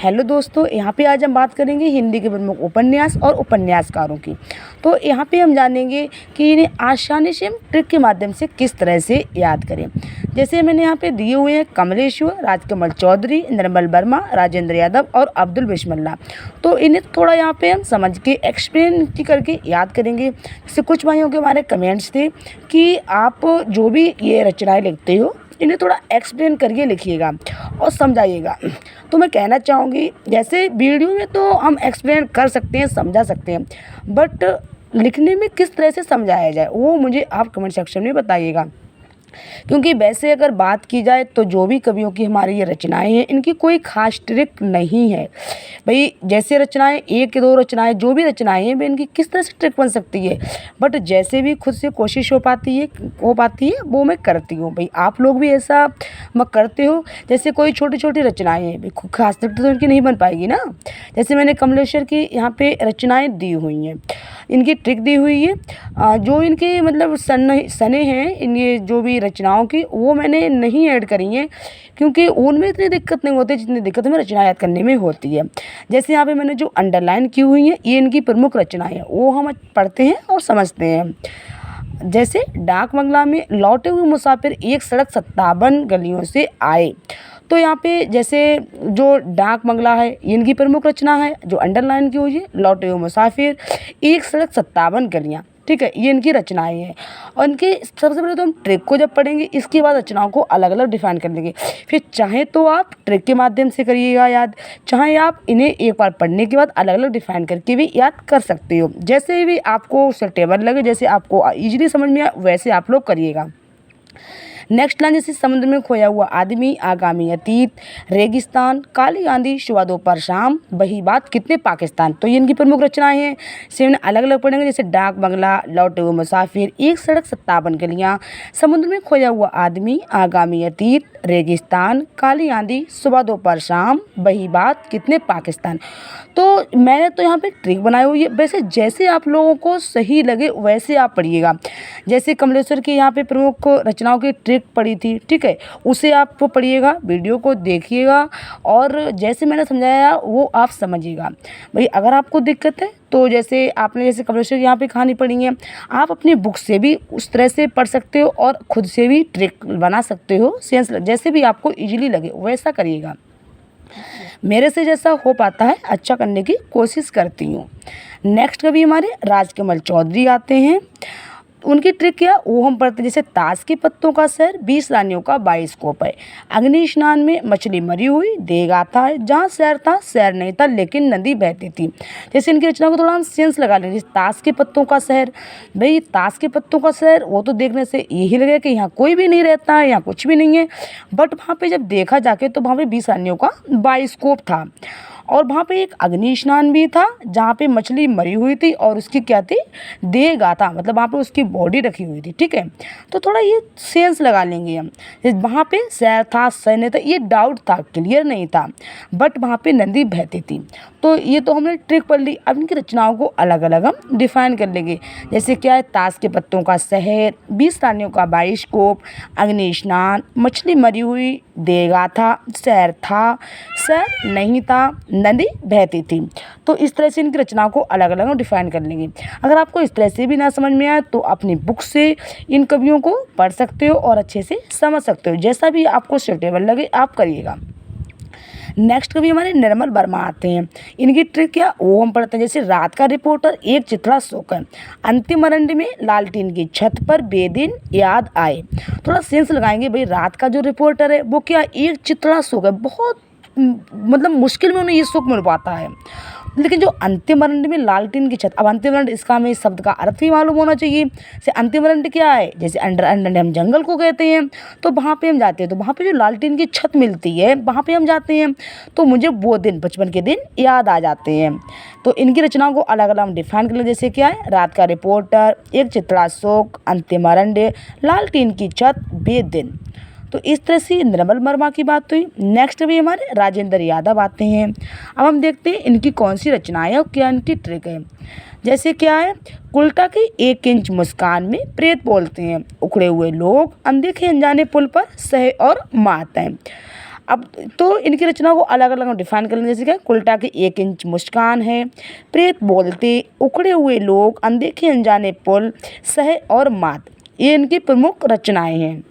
Hello दोस्तों, यहाँ पे आज हम बात करेंगे हिंदी के प्रमुख उपन्यास और उपन्यासकारों की। तो यहाँ पे हम जानेंगे कि इन्हें आसानी से हम ट्रिक के माध्यम से किस तरह से याद करें। जैसे मैंने यहाँ पे दिए हुए हैं कमलेश्वर, राजकमल चौधरी, निर्मल वर्मा, राजेंद्र यादव और अब्दुल बिस्मिल्लाह। तो इन्हें थोड़ा यहाँ पे हम समझ के एक्सप्लेन करके याद करेंगे। जैसे कुछ भाइयों के हमारे कमेंट्स थे कि आप जो भी ये रचनाएँ लिखते हो इन्हें थोड़ा एक्सप्लेन करके लिखिएगा और समझाइएगा। तो मैं कहना चाहूँगी, जैसे वीडियो में तो हम एक्सप्लेन कर सकते हैं, समझा सकते हैं, बट लिखने में किस तरह से समझाया जाए वो मुझे आप कमेंट सेक्शन में बताइएगा। क्योंकि वैसे अगर बात की जाए तो जो भी कवियों की हमारी ये रचनाएं हैं इनकी कोई खास ट्रिक नहीं है। भाई जैसे रचनाएं, एक दो रचनाएं, जो भी रचनाएं हैं इनकी किस तरह से ट्रिक बन सकती है, बट जैसे भी खुद से कोशिश हो पाती है वो मैं करती हूँ। भाई आप लोग भी ऐसा मत करते हो। जैसे कोई छोटी छोटी रचनाएं हैं, भाई खास ट्रिक तो इनकी नहीं बन पाएगी ना। जैसे मैंने कमलेश्वर की यहाँ पे रचनाएं दी हुई हैं, इनकी ट्रिक दी हुई है। जो इनके मतलब सने हैं इन ये जो भी रचनाओं की, वो मैंने नहीं ऐड करी हैं क्योंकि उनमें इतनी दिक्कत नहीं होती जितनी दिक्कत हमें रचना याद करने में होती है। जैसे यहाँ पे मैंने जो अंडरलाइन की हुई हैं ये इनकी प्रमुख रचनाएं हैं, वो हम पढ़ते हैं और समझते हैं। जैसे डाक बंगला में लौटे हुए मुसाफिर एक सड़क 57 गलियों से आए। तो यहाँ पे जैसे जो डाक बंगला है इनकी प्रमुख रचना है, जो अंडरलाइन की हुई है लौटे हुए मुसाफिर एक सड़क 57 गलियाँ, ठीक है, ये इनकी रचनाएं हैं। और इनके सबसे पहले तो हम ट्रिक को जब पढ़ेंगे इसके बाद रचनाओं को अलग अलग डिफाइन कर लेंगे। फिर चाहे तो आप ट्रिक के माध्यम से करिएगा याद, चाहे आप इन्हें एक बार पढ़ने के बाद अलग अलग डिफाइन करके भी याद कर सकते हो। जैसे भी आपको सुटेबल लगे, जैसे आपको ईजिली समझ में आए वैसे आप लोग करिएगा। नेक्स्ट लाइन, जैसे समुद्र में खोया हुआ आदमी, आगामी अतीत, रेगिस्तान, काली आंधी, सुबह दोपहर शाम, वही बात कितने पाकिस्तान। तो ये इनकी प्रमुख रचनाएं हैं। से अलग अलग पढ़ेंगे। जैसे डाक बंगला, लौटे हुए मुसाफिर, एक सड़क 57 गलियाँ, समुद्र में खोया हुआ आदमी, आगामी अतीत, रेगिस्तान, काली आंधी, सुबह दोपहर शाम, वही बात कितने पाकिस्तान। तो मैंने तो यहाँ पे ट्रिक बनाई हुई है, वैसे जैसे आप लोगों को सही लगे वैसे आप पढ़िएगा। जैसे कमलेश्वर की यहाँ पे प्रमुख रचनाओं की ट्रिक पढ़ी थी, ठीक है, उसे आप पढ़िएगा, वीडियो को देखिएगा और जैसे मैंने समझाया वो आप समझिएगा। भाई अगर आपको दिक्कत है तो जैसे आपने जैसे कमलेश्वर यहाँ पे कहानी पढ़ी है, आप अपनी बुक से भी उस तरह से पढ़ सकते हो और खुद से भी ट्रिक बना सकते हो। सेंस जैसे भी आपको इजीली लगे वैसा करिएगा। मेरे से जैसा हो पाता है अच्छा करने की कोशिश करती हूँ। नेक्स्ट कभी हमारे राजकमल चौधरी आते हैं। उनकी ट्रिक क्या वो हम पढ़ते हैं। जैसे ताश के पत्तों का शहर, 20 रानियों का बाइस्कोप है, अग्नि स्नान में मछली मरी हुई, देगाथा है, जहाँ शहर था शहर नहीं था लेकिन नदी बहती थी। जैसे इनकी रचना को थोड़ा हम सेंस लगा लेंगे। ताश के पत्तों का शहर, भाई ताश के पत्तों का शहर वो तो देखने से यही लगे कि यहाँ कोई भी नहीं रहता है, यहाँ कुछ भी नहीं है, बट वहाँ पर जब देखा जाके तो वहाँ पर 20 रानियों का बाइस्कोप था और वहाँ पे एक अग्नि स्नान भी था जहाँ पे मछली मरी हुई थी और उसकी क्या थी, देह गाथा, मतलब वहाँ पे उसकी बॉडी रखी हुई थी, ठीक है। तो थोड़ा ये सेंस लगा लेंगे हम। वहाँ पे शहर था शहर नहीं था, ये डाउट था, क्लियर नहीं था, बट वहाँ पे नदी बहती थी। तो ये तो हमने ट्रिक पढ़ ली। अब इनकी रचनाओं को अलग अलग हम डिफाइन कर लेंगे। जैसे क्या है, ताश के पत्तों का शहर, 20 रानियों का बाइस्कोप, अग्नि स्नान, मछली मरी हुई, देगा था, शहर था शहर नहीं था, नदी बहती थी। तो इस तरह से इनकी रचनाओं को अलग अलग हम डिफाइन कर लेंगे। अगर आपको इस तरह से भी ना समझ में आए तो अपनी बुक से इन कवियों को पढ़ सकते हो और अच्छे से समझ सकते हो। जैसा भी आपको सूटेबल लगे आप करिएगा। नेक्स्ट कभी हमारे निर्मल वर्मा आते हैं। इनकी ट्रिक क्या वो हम पढ़ते हैं। जैसे रात का रिपोर्टर, एक चिथड़ा सोकर, अंतिम अरंडी में लालटेन की छत पर बेदिन याद आए। थोड़ा सेंस लगाएंगे। भाई रात का जो रिपोर्टर है वो क्या, एक चिथड़ा सोकर, बहुत मतलब मुश्किल में उन्हें ये सुख मिल पाता है। लेकिन जो अंतिम अरंडी में लालटेन की छत, अब अंतिम अरंडी इसका हमें इस शब्द का अर्थ भी मालूम होना चाहिए। जैसे अंतिम अरंडी क्या है, जैसे अंडर हम जंगल को कहते हैं, तो वहाँ पे हम जाते हैं तो वहाँ पे जो लालटेन की छत मिलती है वहाँ पे हम जाते हैं तो मुझे वो दिन, बचपन के दिन याद आ जाते हैं। तो इनकी रचनाओं को अलग अलग हम डिफाइन कर लें। जैसे क्या है, रात का रिपोर्टर, एक चिथड़ा शोक, अंतिम अरंडी, लालटेन की छत, बेदिन। तो इस तरह से निर्मल वर्मा की बात हुई। नेक्स्ट भी हमारे राजेंद्र यादव आते हैं। अब हम देखते हैं इनकी कौन सी रचनाएं और क्या इनकी ट्रिक है। जैसे क्या है, उल्टा की 1 इंच मुस्कान में प्रेत बोलते हैं, उखड़े हुए लोग अनदेखे अनजाने पुल पर सहे और मारते हैं। अब तो इनकी रचना को अलग अलग हम डिफाइन कर लेंगे। जैसे क्या, उल्टा की 1 इंच मुस्कान है, प्रेत बोलते, उखड़े हुए लोग, अनदेखे अनजाने पुल, सह और मात, ये इनकी प्रमुख रचनाएं हैं।